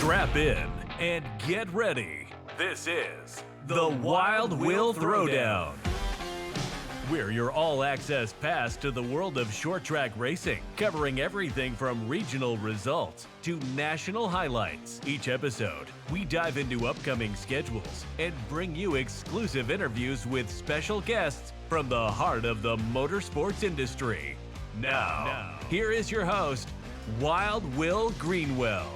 Strap in and get ready. This is the Wild Will Throwdown. We're your all-access pass to the world of short track racing, covering everything from regional results to national highlights. Each episode, we dive into upcoming schedules and bring you exclusive interviews with special guests from the heart of the motorsports industry. Now, here is your host, Wild Will Greenwell.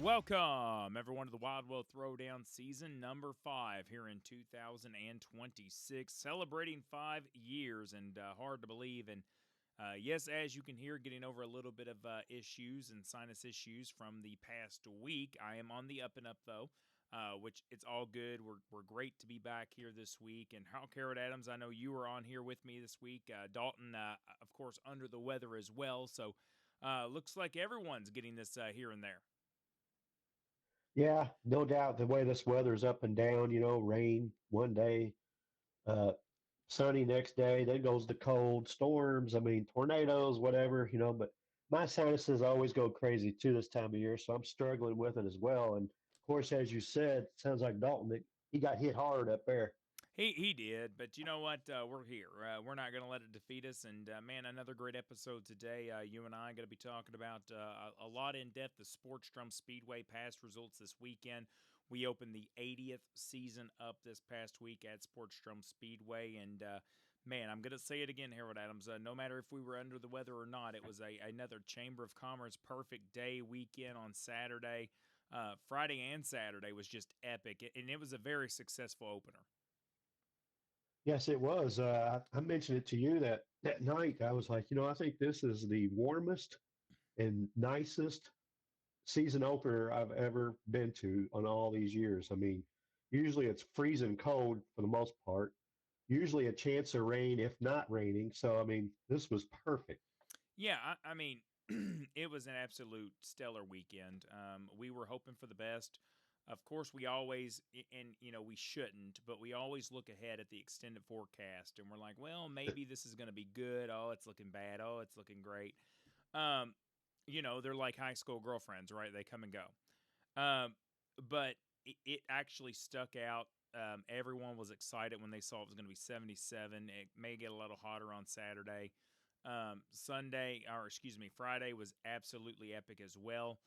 Welcome, everyone, to the Wild Will Throwdown season number 5 here in 2026, celebrating 5 years, and hard to believe. And yes, as you can hear, getting over a little bit of issues and sinus issues from the past week. I am on the up and up, though, which it's all good. We're great to be back here this week. And Harold Carrot Adams, I know you were on here with me this week. Dalton, of course, under the weather as well. So looks like everyone's getting this here and there. Yeah, no doubt the way this weather is up and down, rain one day, sunny next day, then goes the cold, storms, tornadoes, whatever, but my sinuses always go crazy too this time of year, so I'm struggling with it as well. And of course, as you said, it sounds like Dalton, he got hit hard up there. He did, but you know what? We're here. We're not going to let it defeat us. And, man, another great episode today. You and I are going to be talking about a lot in depth, the Sportsdrome Speedway past results this weekend. We opened the 80th season up this past week at Sportsdrome Speedway. And, man, I'm going to say it again, Harold Adams. No matter if we were under the weather or not, it was another Chamber of Commerce perfect day weekend on Saturday. Friday and Saturday was just epic, and it was a very successful opener. Yes, it was. I mentioned it to you that night. I was like, I think this is the warmest and nicest season opener I've ever been to on all these years. Usually it's freezing cold for the most part, usually a chance of rain, if not raining. So, this was perfect. Yeah, it was an absolute stellar weekend. We were hoping for the best. Of course, we always, and we shouldn't, but we always look ahead at the extended forecast, and we're like, well, maybe this is going to be good. Oh, it's looking bad. Oh, it's looking great. They're like high school girlfriends, right? They come and go. But it actually stuck out. Everyone was excited when they saw it was going to be 77. It may get a little hotter on Saturday. Friday was absolutely epic as well.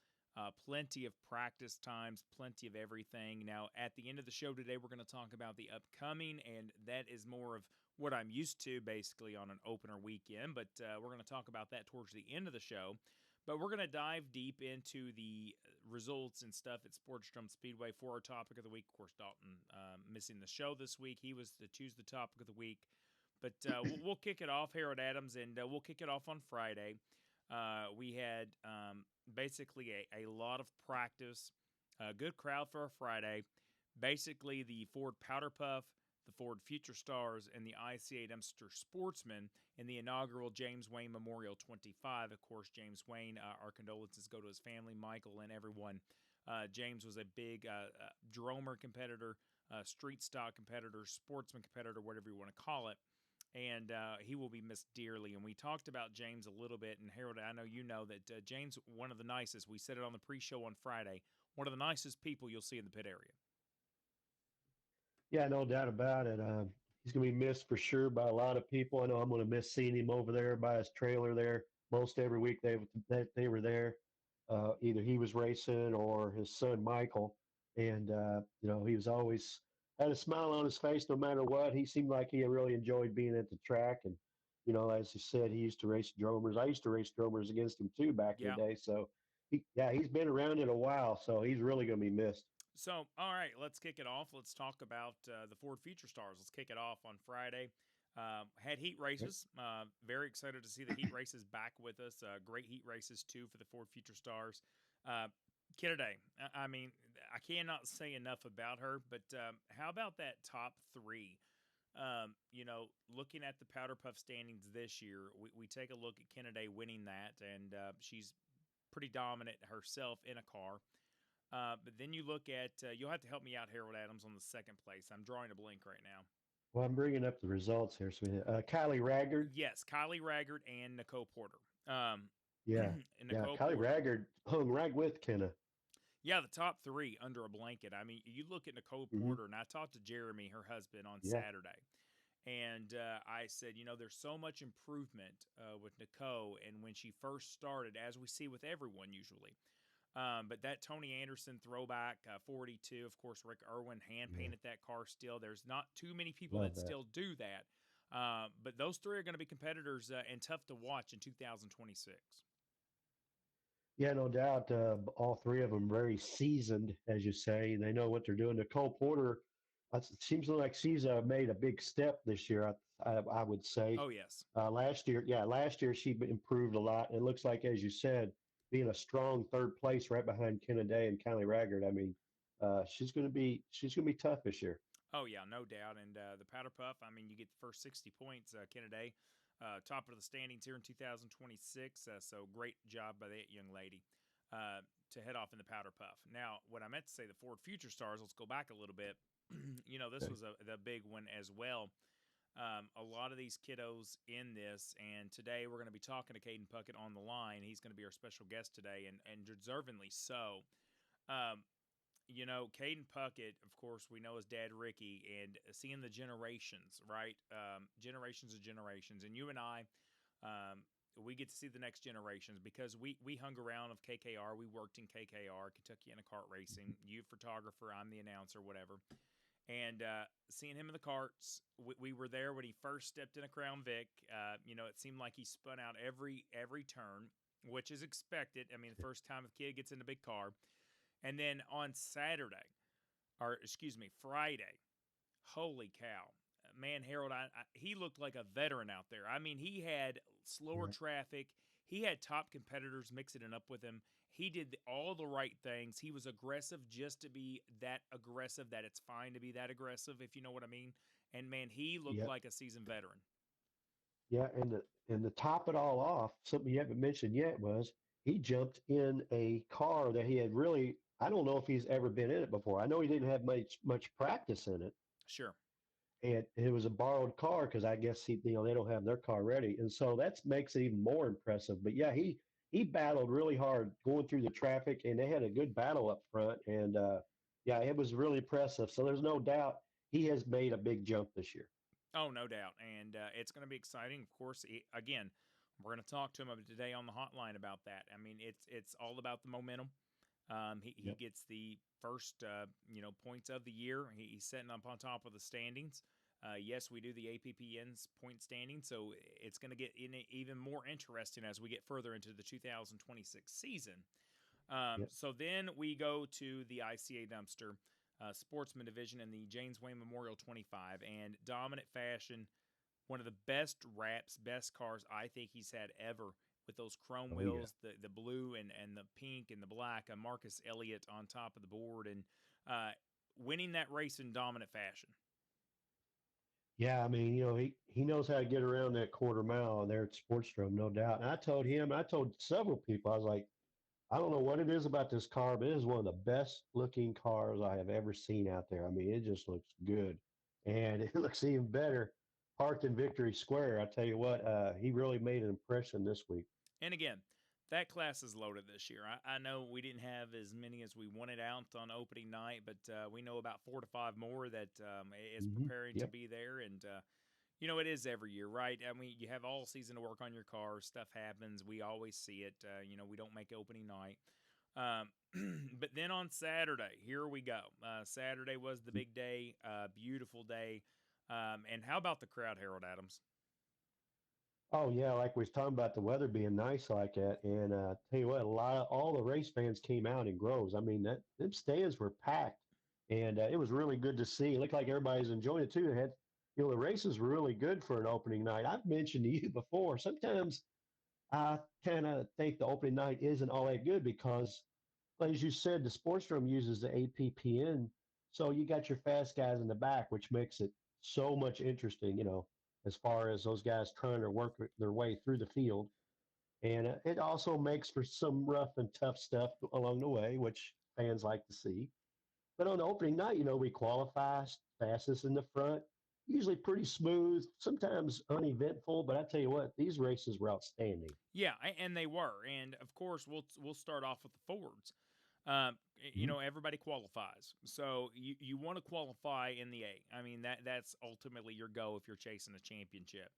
Plenty of practice times, plenty of everything. Now, at the end of the show today, we're going to talk about the upcoming, and that is more of what I'm used to basically on an opener weekend, but we're going to talk about that towards the end of the show. But we're going to dive deep into the results and stuff at Sportsdrome Speedway for our topic of the week. Of course, Dalton missing the show this week. He was to choose the topic of the week. But we'll kick it off, Harold Adams, and we'll kick it off on Friday. We had basically a lot of practice, a good crowd for a Friday. Basically, the Ford Powder Puff, the Ford Future Stars, and the ICA Dempster Sportsman in the inaugural James Wayne Memorial 25. Of course, James Wayne, our condolences go to his family, Michael, and everyone. James was a big dromer competitor, street stock competitor, sportsman competitor, whatever you want to call it. And he will be missed dearly. And we talked about James a little bit. And Harold, I know you know that James, one of the nicest, we said it on the pre-show on Friday, one of the nicest people you'll see in the pit area. Yeah, no doubt about it. He's going to be missed for sure by a lot of people. I know I'm going to miss seeing him over there by his trailer there. Most every week they were there. Either he was racing or his son Michael. And, he was always had a smile on his face no matter what. He seemed like he really enjoyed being at the track. And, as he said, he used to race dromers. I used to race dromers against him too back in the day. So, he's been around it a while. So he's really going to be missed. So, all right, let's kick it off. Let's talk about the Ford Future Stars. Let's kick it off on Friday. Had heat races. Very excited to see the heat races back with us. Great heat races, too, for the Ford Future Stars. Kennedy, I cannot say enough about her, but how about that top three? Looking at the Powder Puff standings this year, we take a look at Kennedy winning that, and she's pretty dominant herself in a car. But then you look at, you'll have to help me out, Harold Adams, on the second place. I'm drawing a blank right now. Well, I'm bringing up the results here. So, Kylie Raggard. Yes, Kylie Raggard and Nicole Porter. Yeah. And Yeah. Nicole Kylie Porter. Raggard hung right with Kenna. Yeah, the top three under a blanket. I mean, you look at Nicole Hmm. Porter, and I talked to Jeremy, her husband, on Yeah. Saturday. And I said, there's so much improvement with Nicole. And when she first started, as we see with everyone usually, but that Tony Anderson throwback 42, of course, Rick Irwin hand Yeah. painted that car still. There's not too many people Love that that. still do that. But those three are going to be competitors and tough to watch in 2026. Yeah, no doubt. All three of them very seasoned, as you say. They know what they're doing. Nicole Porter, it seems like she's made a big step this year. I would say. Oh, yes. Last year she improved a lot. It looks like, as you said, being a strong third place right behind Kennedy and Kylie Raggard. I mean, she's gonna be tough this year. Oh yeah, no doubt. And the Powder Puff, I mean, you get the first 60 points, Kennedy, top of the standings here in 2026. So great job by that young lady to head off in the Powder Puff. Now, what I meant to say, the Ford Future Stars. Let's go back a little bit. This Okay. was the big one as well. A lot of these kiddos in this, and today we're going to be talking to Caden Puckett on the line. He's going to be our special guest today, and deservingly so. Um, Caden Puckett, of course, we know his dad Ricky, and seeing the generations, right? Generations of generations, and you and I, we get to see the next generations because we hung around of KKR. We worked in KKR, Kentucky Kart Racing. You photographer, I'm the announcer, whatever. And seeing him in the karts, we were there when he first stepped in a Crown Vic. It seemed like he spun out every turn, which is expected. I mean, the first time a kid gets in a big car. And then on Saturday, or excuse me, Friday, holy cow. Man, Harold, he looked like a veteran out there. I mean, he had slower Yeah. traffic. He had top competitors mixing it up with him. He did all the right things. He was aggressive just to be that aggressive, that it's fine to be that aggressive, if you know what I mean. And man, he looked Yeah. like a seasoned veteran. Yeah. And to top it all off, something you haven't mentioned yet was he jumped in a car that he had really. I don't know if he's ever been in it before. I know he didn't have much practice in it, Sure. and it was a borrowed car because I guess they don't have their car ready, and so that makes it even more impressive. But yeah, he battled really hard going through the traffic, and they had a good battle up front, and yeah, it was really impressive. So there's no doubt he has made a big jump this year. Oh, no doubt. And it's going to be exciting. Of course, again, we're going to talk to him today on the hotline about that. I mean, it's all about the momentum. He Yep. gets the first points of the year. He's sitting up on top of the standings. Yes, we do the APPN's point standing, so it's going to get even more interesting as we get further into the 2026 season. Yep. So then we go to the ICA dumpster, sportsman division in the James Wayne Memorial 25, and dominant fashion, one of the best wraps, best cars I think he's had ever with those chrome Oh yeah. wheels, the blue and the pink and the black. Marcus Elliott on top of the board and winning that race in dominant fashion. Yeah, I mean, he knows how to get around that quarter mile there at Sportsdrome, no doubt. And I told him, I told several people, I was like, I don't know what it is about this car, but it is one of the best looking cars I have ever seen out there. I mean, it just looks good. And it looks even better parked in Victory Square. I tell you what, he really made an impression this week. And again, that class is loaded this year. I know we didn't have as many as we wanted out on opening night, but we know about 4 to 5 more that is preparing to Yep. be there. And it is every year, right? I mean, you have all season to work on your car. Stuff happens. We always see it. We don't make opening night. Um, but then on Saturday, here we go. Saturday was the big day, beautiful day. And how about the crowd, Harold Adams? Oh yeah, like we was talking about the weather being nice like that, and tell you what, all the race fans came out in groves. I mean, that them stands were packed, and it was really good to see. It looked like everybody's enjoying it too. It had, the races were really good for an opening night. I've mentioned to you before. Sometimes I kind of think the opening night isn't all that good because, as you said, the sports room uses the APPN, so you got your fast guys in the back, which makes it so much interesting. As far as those guys trying to work their way through the field, and it also makes for some rough and tough stuff along the way, which fans like to see. But on the opening night, we qualify fastest in the front. usually pretty smooth, sometimes uneventful. But I tell you what, these races were outstanding. Yeah, and they were. And of course, we'll start off with the Fords. Mhm. Everybody qualifies, so you want to qualify in the A. I mean that's ultimately your goal if you're chasing a championship.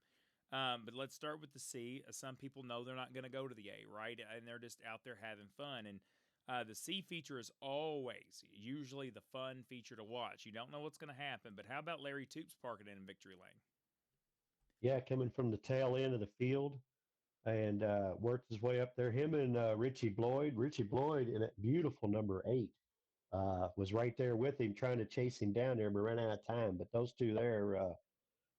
But let's start with the C. Some people know they're not going to go to the A, right? And they're just out there having fun. And the C feature is always usually the fun feature to watch. You don't know what's going to happen, but how about Larry Toops parking in victory lane? Yeah, coming from the tail end of the field and worked his way up there. Him and Richie Bloyd. Richie Bloyd in that beautiful number 8 was right there with him, trying to chase him down there, but ran out of time. But those two there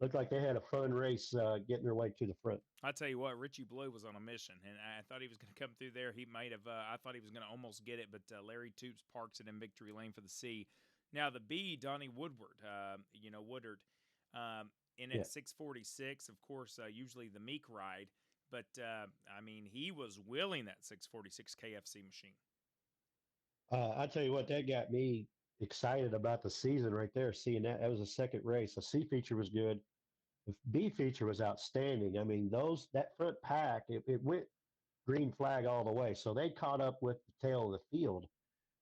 looked like they had a fun race getting their way to the front. I tell you what, Richie Blue was on a mission, and I thought he was going to come through there. He might have. I thought he was going to almost get it, but Larry Toops parks it in victory lane for the C. Now the B, Donnie Woodward. Woodard, in Yeah. at 646. Of course, usually the Meek ride, but I mean he was willing that 646 KFC machine. I tell you what, that got me excited about the season right there. Seeing that, that was a second race. The C feature was good. The B feature was outstanding. I mean, that front pack, it went green flag all the way. So they caught up with the tail of the field.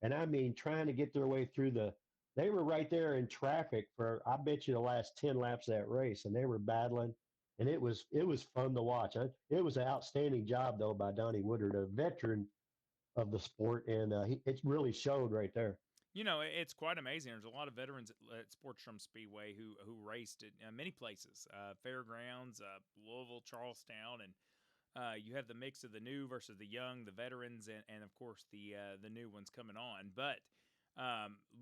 And I mean, trying to get their way through they were right there in traffic for, I bet you, the last 10 laps of that race. And they were battling. And it was fun to watch. It was an outstanding job, though, by Donnie Woodard, a veteran of the sport. And it really showed right there. It's quite amazing. There's a lot of veterans at Sportsdrome Speedway who raced at many places, fairgrounds, Louisville, Charlestown, and you have the mix of the new versus the young, the veterans, and of course the new ones coming on. But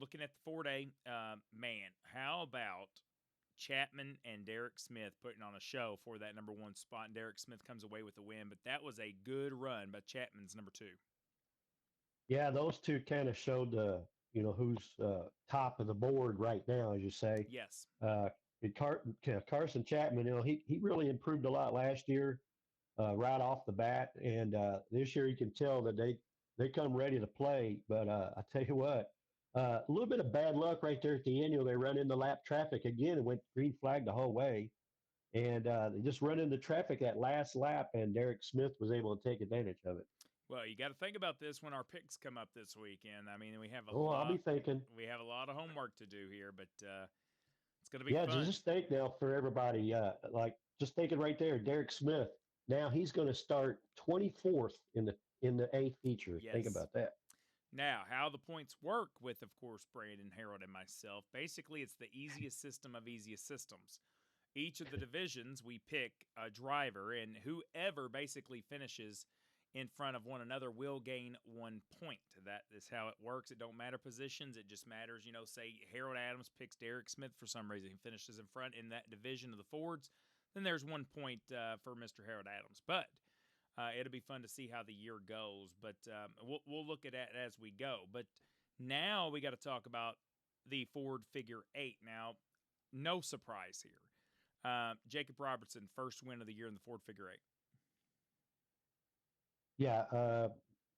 looking at the 4-day, man, how about Chapman and Derek Smith putting on a show for that number 1 spot? And Derek Smith comes away with the win, but that was a good run by Chapman's number 2. Yeah, those two kind of showed who's top of the board right now, as you say. Yes. Uh, Carson Chapman, he really improved a lot last year, right off the bat, and this year you can tell that they come ready to play. But I tell you what, a little bit of bad luck right there at the end. They run into lap traffic again and went green flag the whole way, and they just run into traffic that last lap, and Derek Smith was able to take advantage of it. Well, you got to think about this when our picks come up this weekend. I mean, Oh, I'll be thinking. we have a lot of homework to do here, but it's going to be Yeah, fun. just think now for everybody, like just thinking right there, Derek Smith. Now he's going to start 24th in the A feature. Think Yes. about that. Now, how the points work with, of course, Brandon, Harold, and myself. Basically, it's the easiest system of easiest systems. Each of the divisions, we pick a driver, and whoever basically finishes in front of one another will gain 1 point. That is how it works. It don't matter positions. It just matters, say Harold Adams picks Derek Smith for some reason. He finishes in front in that division of the Fords. Then there's 1 point for Mr. Harold Adams. But it'll be fun to see how the year goes. But we'll look at that as we go. But now we got to talk about the Ford Figure 8. Now, no surprise here. Jacob Robertson, first win of the year in the Ford Figure 8. Yeah,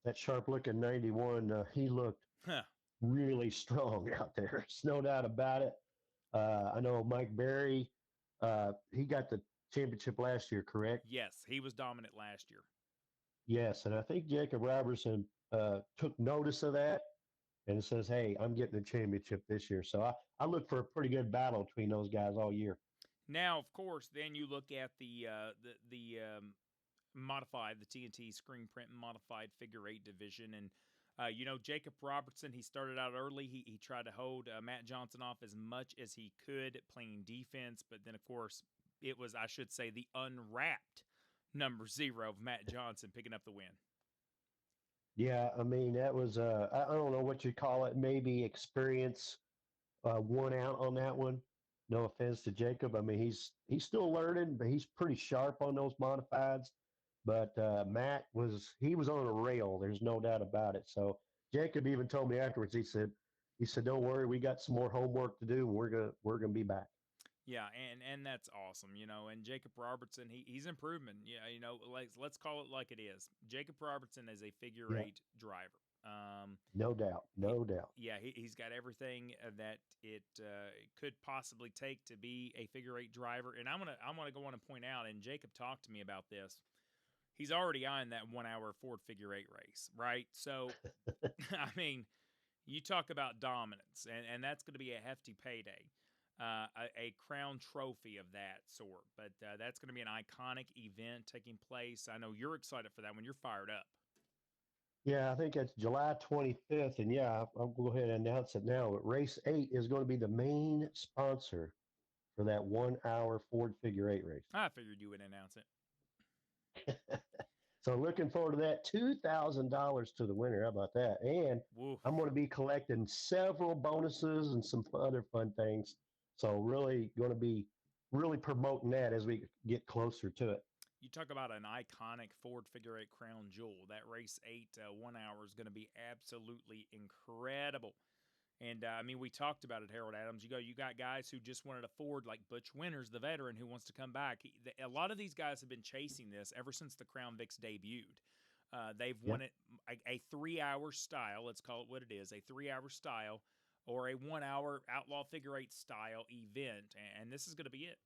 that sharp looking 91, he looked Huh. really strong out there. There's no doubt about it. I know Mike Berry, he got the championship last year, correct? Yes, he was dominant last year. Yes, and I think Jacob Robertson took notice of that and it says, "Hey, I'm getting the championship this year." So I look for a pretty good battle between those guys all year. Now, of course, then you look at the modified, the TNT screen print modified figure 8 division, and Jacob Robertson, he started out early. He tried to hold Matt Johnson off as much as he could, playing defense, but then of course it was, I should say, the unwrapped number 0 of Matt Johnson picking up the win. Yeah, I mean that was I don't know what you call it, maybe experience won out on that one. No offense to Jacob. I mean he's still learning, but he's pretty sharp on those modifieds. But Matt was on a rail. There's no doubt about it. So Jacob even told me afterwards. He said, "Don't worry, we got some more homework to do. And we're gonna be back." Yeah, and that's awesome, And Jacob Robertson, he's improving. Yeah, let's call it like it is. Jacob Robertson is a figure Yeah. 8 driver. No doubt. No doubt. Yeah, he's got everything that it could possibly take to be a figure eight driver. And I want to go on and point out, and Jacob talked to me about this. He's already on that 1 hour Ford figure eight race, right? So, I mean, you talk about dominance, and that's going to be a hefty payday, a crown trophy of that sort. But that's going to be an iconic event taking place. I know you're excited for that one. You're fired up. Yeah, I think it's July 25th. And yeah, I'll go ahead and announce it now. But race 8 is going to be the main sponsor for that 1 hour Ford figure eight race. I figured you would announce it. So looking forward to that. $2,000 to the winner. How about that? And Woof. I'm going to be collecting several bonuses and some other fun things. So really going to be really promoting that as we get closer to it. You talk about an iconic Ford figure eight crown jewel. That race 8 1 hour is going to be absolutely incredible. And I mean, we talked about it, Harold Adams. You got guys who just wanted a Ford, like Butch Winters, the veteran, who wants to come back. A lot of these guys have been chasing this ever since the Crown Vics debuted. They've wanted a 3 hour style. Let's call it what it is: a 3 hour style or a 1 hour outlaw figure eight style event. And this is going to be it.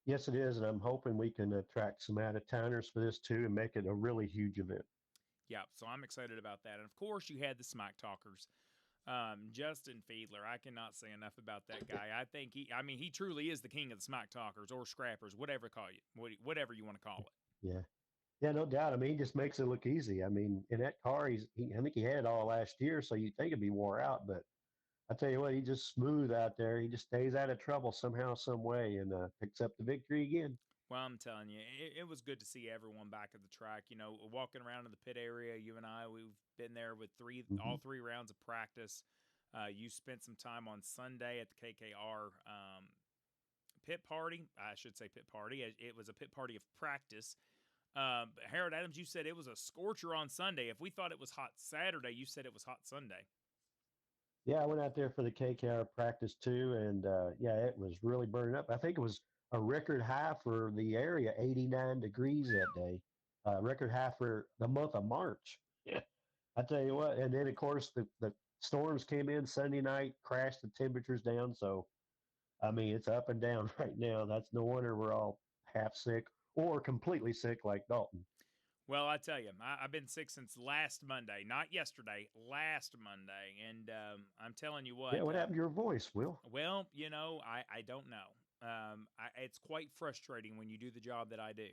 Yes, it is. And I'm hoping we can attract some out of towners for this too and make it a really huge event. Yeah, so I'm excited about that. And of course, you had the Smack Talkers. Justin Fiedler, I cannot say enough about that guy. I think he truly is the king of the Smack Talkers or scrappers, whatever whatever you want to call it. Yeah. Yeah, no doubt. I mean, he just makes it look easy. I mean, in that car, I think he had it all last year, so you'd think it'd be wore out. But I tell you what, he's just smooth out there. He just stays out of trouble somehow, some way, and picks up the victory again. Well, I'm telling you, it was good to see everyone back at the track. You know, walking around in the pit area, you and I, we've been there with all three rounds of practice. You spent some time on Sunday at the KKR pit party. I should say pit party. It was a pit party of practice. Harold Adams, you said it was a scorcher on Sunday. If we thought it was hot Saturday, you said it was hot Sunday. Yeah, I went out there for the KKR practice too, and yeah, it was really burning up. I think it was a record high for the area, 89 degrees that day. Record high for the month of March. Yeah, I tell you what. And then of course the storms came in Sunday night, crashed the temperatures down. So I mean, it's up and down right now. That's no wonder we're all half sick or completely sick like Dalton. Well, I tell you, I've been sick since last Monday, not yesterday, last Monday. And I'm telling you what. Yeah, what happened to your voice, Will? Well, you know, I don't know. It's quite frustrating when you do the job that I do.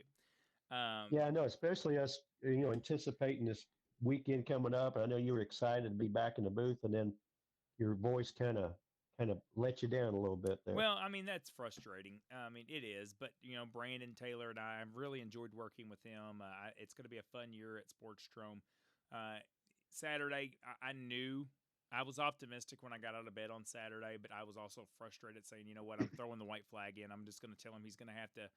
Yeah, I know, especially us, anticipating this weekend coming up. I know you were excited to be back in the booth, and then your voice kind of let you down a little bit there. Well, I mean, that's frustrating. I mean, it is. But, Brandon Taylor and I've really enjoyed working with him. It's going to be a fun year at Sportsdrome. Saturday, I knew I was optimistic when I got out of bed on Saturday, but I was also frustrated saying, you know what, I'm throwing the white flag in. I'm just going to tell him he's going to have to,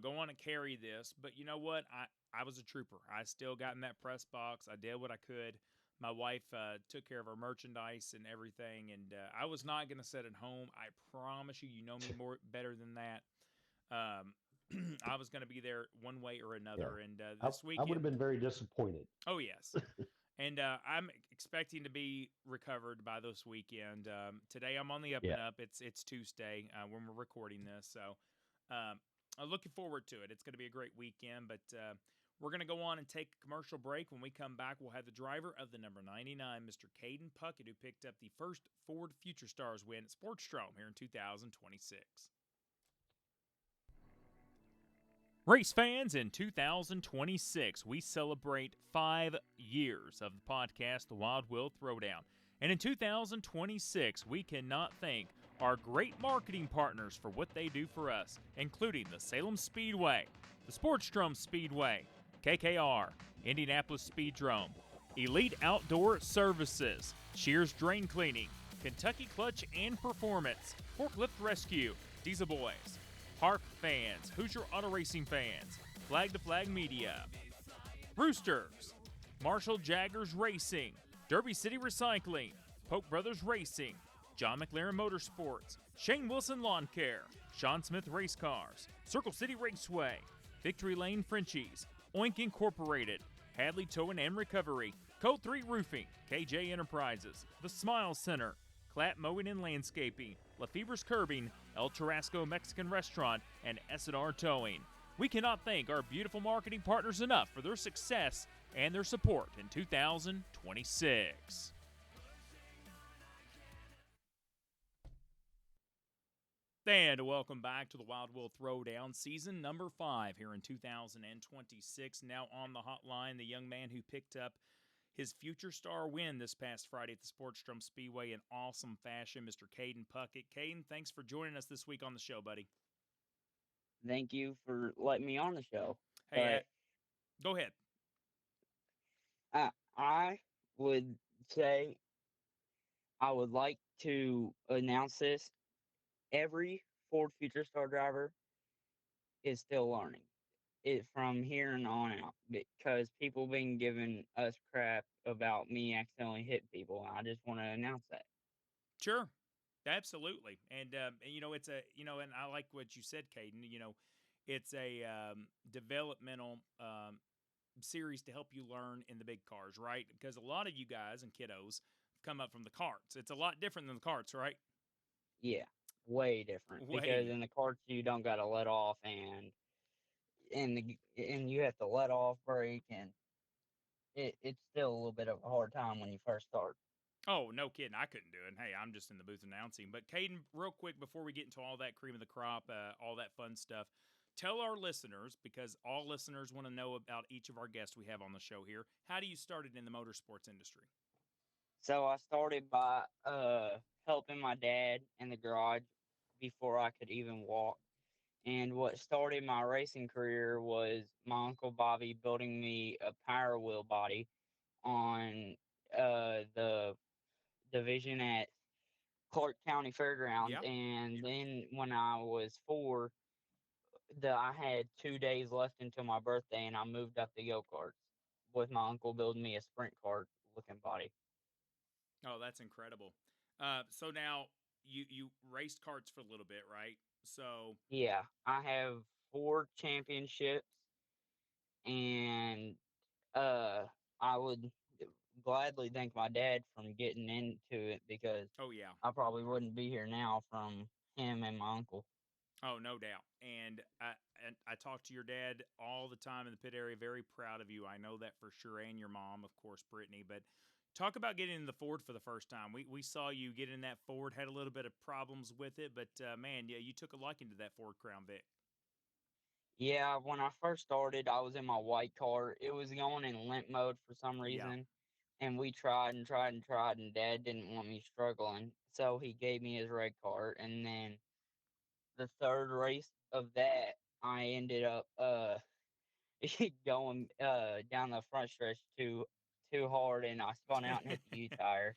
go on and carry this. But you know what? I was a trooper. I still got in that press box. I did what I could. My wife took care of our merchandise and everything, and I was not going to sit at home. I promise you, you know me better than that. I was going to be there one way or another, Yeah. and this weekend I would have been very disappointed. Oh yes, and I'm expecting to be recovered by this weekend. Today I'm on the up and up. It's Tuesday when we're recording this, so I'm looking forward to it. It's going to be a great weekend, but. We're going to go on and take a commercial break. When we come back, we'll have the driver of the number 99, Mr. Caden Puckett, who picked up the first Ford Future Stars win at Sportsdrome here in 2026. Race fans, in 2026, we celebrate 5 years of the podcast, The Wild Will Throwdown. And in 2026, we cannot thank our great marketing partners for what they do for us, including the Salem Speedway, the Sportsdrome Speedway, KKR, Indianapolis Speedrome, Elite Outdoor Services, Shears Drain Cleaning, Kentucky Clutch and Performance, Forklift Rescue, Diesel Boys, Harp Fans, Hoosier Auto Racing Fans, Flag to Flag Media, Roosters, Marshall Jaggers Racing, Derby City Recycling, Polk Brothers Racing, John McLaren Motorsports, Shane Wilson Lawn Care, Sean Smith Race Cars, Circle City Raceway, Victory Lane Frenchies, Oink Incorporated, Hadley Towing and Recovery, Code 3 Roofing, KJ Enterprises, The Smile Center, Clap Mowing and Landscaping, LaFever's Curbing, El Tarasco Mexican Restaurant, and S&R Towing. We cannot thank our beautiful marketing partners enough for their success and their support in 2026. And welcome back to the Wild Will Throwdown, season number 5 here in 2026. Now on the hotline, the young man who picked up his Future Star win this past Friday at the Sportsdrome Speedway in awesome fashion, Mr. Caden Puckett. Caden, thanks for joining us this week on the show, buddy. Thank you for letting me on the show. Hey, go ahead. I would say I would like to announce this. Every Ford Future Star driver is still learning it from here and on out, because people been giving us crap about me accidentally hitting people. I just want to announce that. Sure. Absolutely. And it's and I like what you said, Caden. It's a developmental series to help you learn in the big cars, right? Because a lot of you guys and kiddos come up from the karts. It's a lot different than the karts, right? Yeah, way different. Because in the karts you don't got to let off, and you have to let off, brake, and it's still a little bit of a hard time when you first start. Oh, no kidding. I couldn't do it. Hey, I'm just in the booth announcing. But Caden, real quick before we get into all that cream of the crop, all that fun stuff, tell our listeners, because all listeners want to know about each of our guests we have on the show here, how do you started in the motorsports industry? So I started by helping my dad in the garage before I could even walk. And what started my racing career was my Uncle Bobby building me a power wheel body on the division at Clark County Fairgrounds. Yeah. And then when I was 4, I had 2 days left until my birthday, and I moved up the go-karts with my uncle building me a sprint cart looking body. Oh, that's incredible. So now you raced karts for a little bit, right? So Yeah, I have 4 championships, and I would gladly thank my dad from getting into it, because oh yeah. I probably wouldn't be here now from him and my uncle. Oh, no doubt. And I talk to your dad all the time in the pit area. Very proud of you. I know that for sure. And your mom, of course, Brittany. But talk about getting in the Ford for the first time. We saw you get in that Ford, had a little bit of problems with it. But, man, yeah, you took a liking to that Ford Crown Vic. Yeah, when I first started, I was in my white car. It was going in limp mode for some reason. Yeah. And we tried and tried and tried, and Dad didn't want me struggling. So he gave me his red car. And then the third race of that, I ended up going down the front stretch too hard, and I spun out and hit the U tire.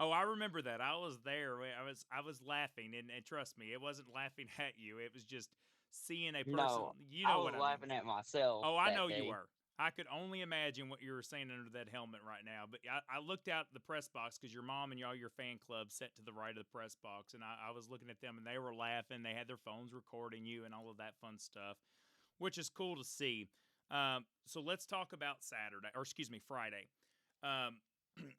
Oh, I remember that. I was there. I was laughing, and trust me, it wasn't laughing at you. It was just seeing a person. No, You know I was what I laughing mean. at myself. Oh, I that know day. you were. I could only imagine what you were saying under that helmet right now. But I looked out the press box because your mom and all your fan club sat to the right of the press box, and I was looking at them, and they were laughing. They had their phones recording you and all of that fun stuff, which is cool to see. So let's talk about Friday.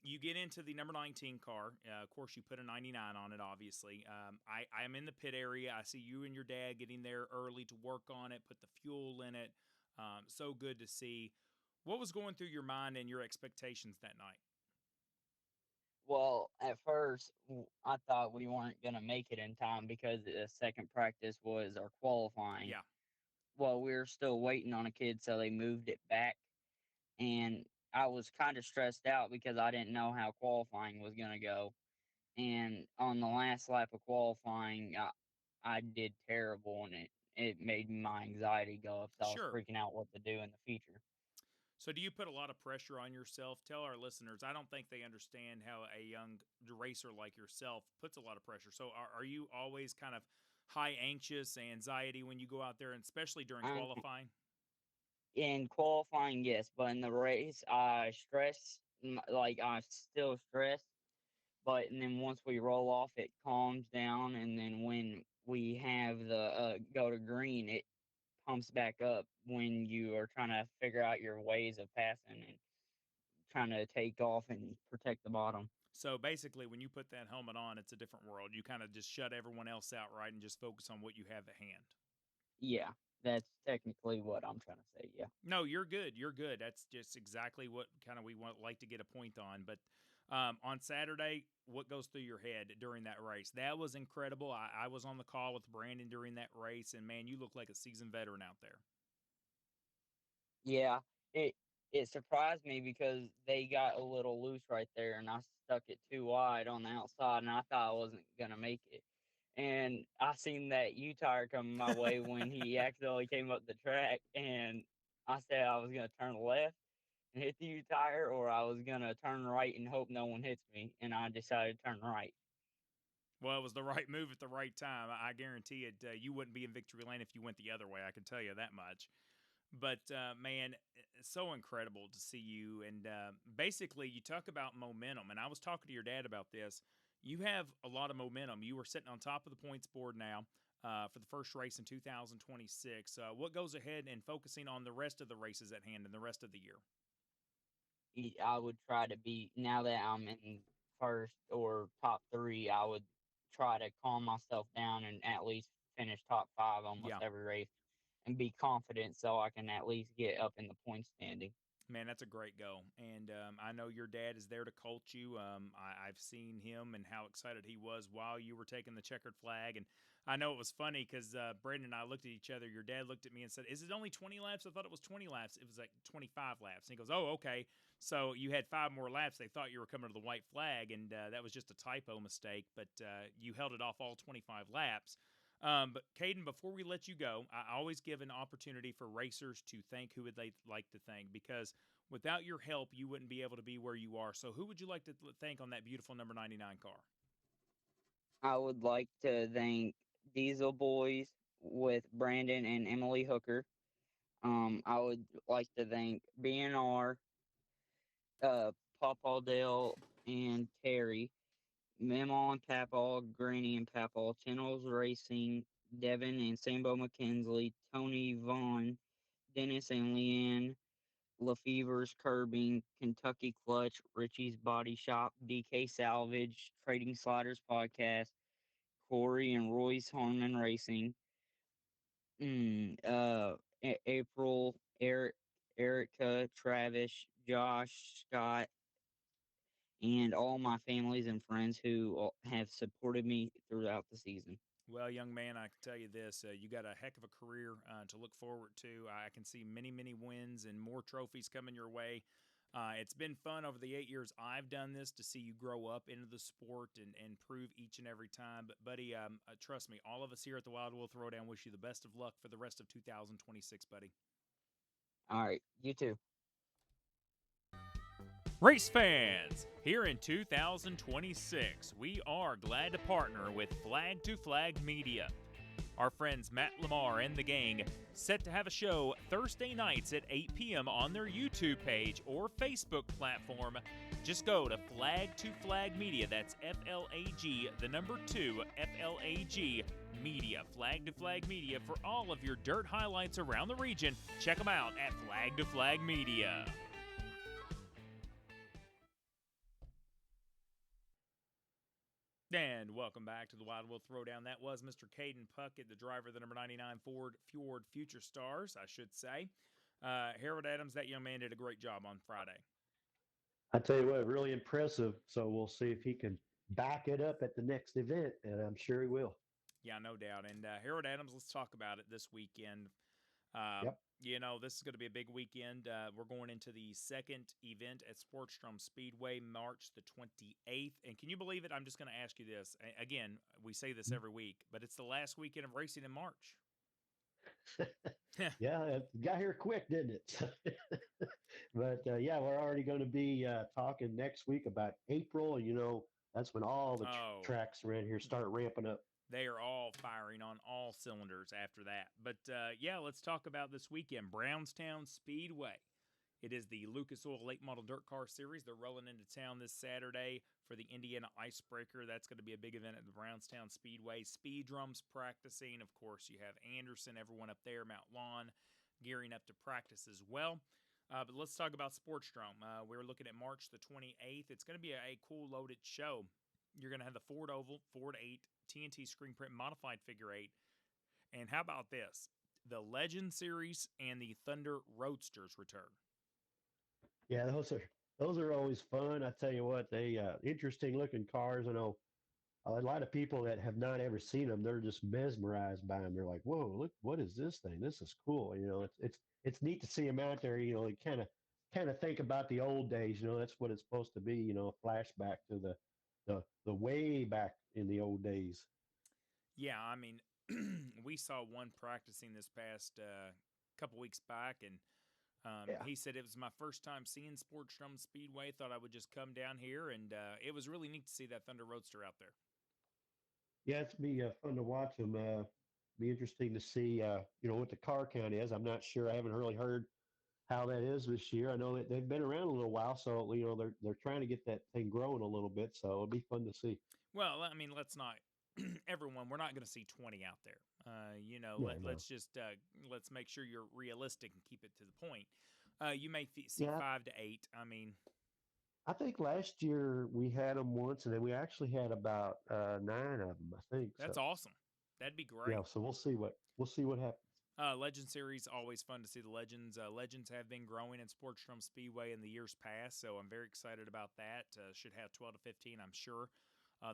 You get into the number 19 car. Of course, you put a 99 on it, obviously. I'm in the pit area. I see you and your dad getting there early to work on it, put the fuel in it. So good to see. What was going through your mind and your expectations that night? Well, at first, I thought we weren't going to make it in time, because the second practice was our qualifying. Yeah. Well, we were still waiting on a kid, so they moved it back. And I was kind of stressed out because I didn't know how qualifying was going to go. And on the last lap of qualifying, I did terrible, and it made my anxiety go up. So I was Sure. freaking out what to do in the future. So do you put a lot of pressure on yourself? Tell our listeners, I don't think they understand how a young racer like yourself puts a lot of pressure. So are you always kind of high anxious, anxiety when you go out there, and especially during qualifying? In qualifying, yes, but in the race, I stress, like I still stress, and then once we roll off, it calms down, and then when we have the go to green, it pumps back up when you are trying to figure out your ways of passing and trying to take off and protect the bottom. So basically, when you put that helmet on, it's a different world. You kind of just shut everyone else out, right, and just focus on what you have at hand. Yeah, that's technically what I'm trying to say. Yeah. No, you're good. You're good. That's just exactly what kind of we want like to get a point on. But on Saturday, what goes through your head during that race? That was incredible. I was on the call with Brandon during that race, and man, you look like a seasoned veteran out there. Yeah, it it surprised me because they got a little loose right there, and I stuck it too wide on the outside, and I thought I wasn't gonna make it. And I seen that U tire coming my way when he accidentally came up the track, and I said I was gonna turn left and hit the U tire, or I was gonna turn right and hope no one hits me, and I decided to turn right. Well, it was the right move at the right time. I guarantee it. You wouldn't be in victory lane if you went the other way. I can tell you that much. But man, it's so incredible to see you. And basically, you talk about momentum. And I was talking to your dad about this. You have a lot of momentum. You were sitting on top of the points board now for the first race in 2026. What goes ahead and focusing on the rest of the races at hand and the rest of the year? I would try to be, now that I'm in first or top three, I would try to calm myself down and at least finish top five almost Yeah. every race and be confident so I can at least get up in the point standing. Man, that's a great goal. And I know your dad is there to coach you. I've seen him and how excited he was while you were taking the checkered flag. And I know it was funny because Brandon and I looked at each other. Your dad looked at me and said, "Is it only 20 laps? I thought it was 20 laps." It was like 25 laps. And he goes, "Oh, okay. So you had 5 more laps. They thought you were coming to the white flag. And that was just a typo mistake. But you held it off all 25 laps." But Caden, before we let you go, I always give an opportunity for racers to thank who would they like to thank, because without your help, you wouldn't be able to be where you are. So who would you like to thank on that beautiful number 99 car? I would like to thank Diesel Boys with Brandon and Emily Hooker. I would like to thank BNR, Papa Dale and Terry, Mamaw and Papaw, Granny and Papaw, Channels Racing, Devin and Sambo McKinsley, Tony Vaughn, Dennis and Leanne, LaFever's Curbing, Kentucky Clutch, Richie's Body Shop, DK Salvage, Trading Sliders Podcast, Corey and Royce Harmon Racing, April, Erica, Travis, Josh, Scott, and all my families and friends who have supported me throughout the season. Well, young man, I can tell you this. You got a heck of a career to look forward to. I can see many, many wins and more trophies coming your way. It's been fun over the 8 years I've done this to see you grow up into the sport and prove each and every time. But, buddy, trust me, all of us here at the Wild Will Throwdown wish you the best of luck for the rest of 2026, buddy. All right, you too. Race fans, here in 2026, we are glad to partner with Flag to Flag Media. Our friends Matt Lamar and the gang set to have a show Thursday nights at 8 p.m. on their YouTube page or Facebook platform. Just go to Flag to Flag Media. That's FLAG, the number 2, FLAG Media. Flag to Flag Media for all of your dirt highlights around the region. Check them out at Flag to Flag Media. And welcome back to the Wild Will Throwdown. That was Mr. Caden Puckett, the driver of the number 99 Ford Fjord Future Stars, I should say. Harold Adams, that young man did a great job on Friday. I tell you what, really impressive. So we'll see if he can back it up at the next event, and I'm sure he will. Yeah, no doubt. And Harold Adams, let's talk about it this weekend. Yep. You know, this is going to be a big weekend. We're going into the second event at Sportsdrome Speedway, March the 28th. And can you believe it? I'm just going to ask you this. Again, we say this every week, but it's the last weekend of racing in March. Yeah, it got here quick, didn't it? But yeah, we're already going to be talking next week about April. You know, that's when all the tracks around here start ramping up. They are all firing on all cylinders after that. But yeah, let's talk about this weekend. Brownstown Speedway. It is the Lucas Oil Late Model Dirt Car Series. They're rolling into town this Saturday for the Indiana Icebreaker. That's going to be a big event at the Brownstown Speedway. Speeddrome's practicing. Of course, you have Anderson, everyone up there, Mount Lawn, gearing up to practice as well. But let's talk about Sportsdrome. We're looking at March the 28th. It's going to be a cool loaded show. You're going to have the Ford Oval, Ford 8, TNT screen print modified figure 8. And how about this? The Legend Series and the Thunder Roadsters return. Yeah, those are always fun. I tell you what, they interesting looking cars. I know a lot of people that have not ever seen them, they're just mesmerized by them. They're like, "Whoa, look, what is this thing? This is cool." It's neat to see them out there. Kind of think about the old days. That's what it's supposed to be. A flashback to the way back in the old days. Yeah, I mean, we saw one practicing this past couple weeks back, and Yeah. he said it was my first time seeing Sportsdrome Speedway. Thought I would just come down here, and it was really neat to see that Thunder Roadster out there. Yeah, it's be fun to watch them. Be interesting to see, what the car count is. I'm not sure. I haven't really heard how that is this year. I know that they've been around a little while, so they're trying to get that thing growing a little bit. So it'll be fun to see. Well, I mean, let's not everyone. We're not going to see 20 out there. No, no. Let's make sure you're realistic and keep it to the point. You may see Yeah, 5 to 8. I mean, I think last year we had them once, and then we actually had about 9 of them. I think that's so. awesome. That'd be great. Yeah, so we'll see what happens. Legend Series, always fun to see the Legends. Legends have been growing in Sportsdrome Speedway in the years past, so I'm very excited about that. Should have 12 to 15, I'm sure.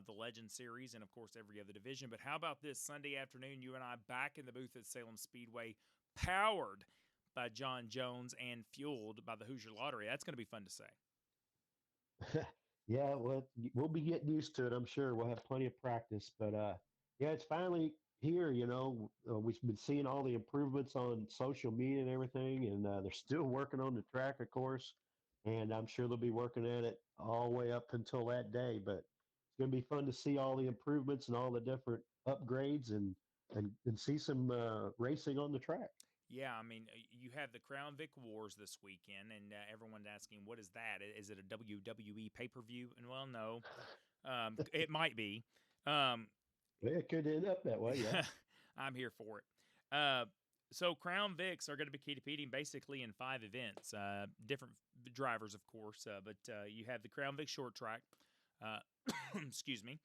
The Legend Series, and of course every other division. But how about this Sunday afternoon? You and I back in the booth at Salem Speedway, powered by John Jones and fueled by the Hoosier Lottery. That's going to be fun to say. Yeah, well, we'll be getting used to it. I'm sure we'll have plenty of practice, but yeah, it's finally here. We've been seeing all the improvements on social media and everything, and they're still working on the track, of course, and I'm sure they'll be working at it all the way up until that day. But it's going to be fun to see all the improvements and all the different upgrades and see some racing on the track. Yeah, I mean, you have the Crown Vic Wars this weekend, and everyone's asking, what is that? Is it a WWE pay-per-view? And, well, no. It might be. It could end up that way, yeah. I'm here for it. So Crown Vics are going to be competing basically in 5 events. Different drivers, of course, but you have the Crown Vic Short Track, excuse me,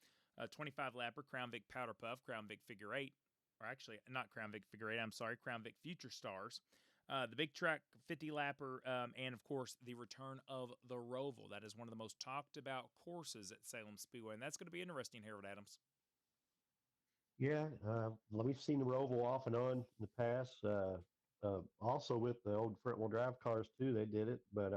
25 lapper, Crown Vic Powder Puff, Crown Vic Figure 8, or actually not Crown Vic Figure 8, I'm sorry, Crown Vic Future Stars, the Big Track 50 lapper, and of course the return of the Roval. That is one of the most talked about courses at Salem Speedway, and that's going to be interesting, Harold Adams. Yeah, we've seen the Roval off and on in the past. Also with the old front wheel drive cars too, they did it. But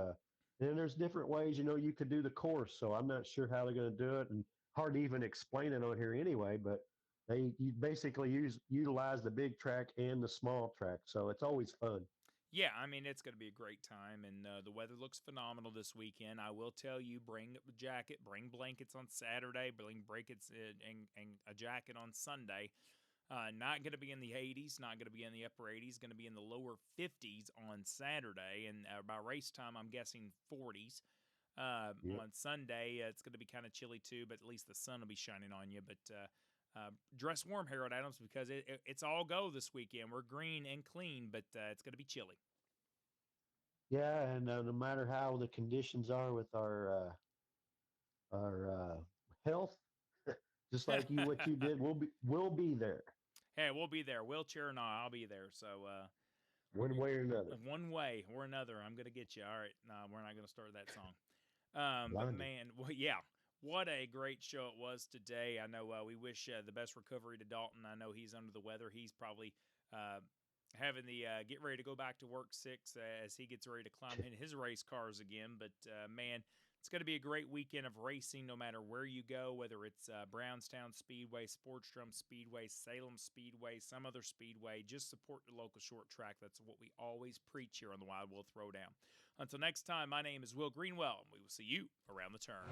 then there's different ways, you could do the course. So I'm not sure how they're going to do it, and hard to even explain it on here anyway. But you basically utilize the big track and the small track, so it's always fun. Yeah, I mean, it's going to be a great time, and the weather looks phenomenal this weekend. I will tell you, bring a jacket, bring blankets on Saturday, bring blankets and a jacket on Sunday. Not going to be in the 80s, not going to be in the upper 80s, going to be in the lower 50s on Saturday, and by race time, I'm guessing 40s. Yep. On Sunday, it's going to be kind of chilly too, but at least the sun will be shining on you. But dress warm, Harold Adams, because it's all go this weekend. We're green and clean, but it's going to be chilly. Yeah, and no matter how the conditions are with our health, just like what you did, we'll be there. Hey, we'll be there. Wheelchair or not, I'll be there. So one way or another. One way or another, I'm going to get you. All right. No, we're not going to start that song. But, man, well, yeah, what a great show it was today. I know we wish the best recovery to Dalton. I know he's under the weather. He's probably having the get ready to go back to work 6 as he gets ready to climb in his race cars again. But, man, it's going to be a great weekend of racing no matter where you go, whether it's Brownstown Speedway, Sportsdrome Speedway, Salem Speedway, some other speedway. Just support the local short track. That's what we always preach here on the Wild Will Throwdown. Until next time, my name is Will Greenwell, and we will see you around the turn.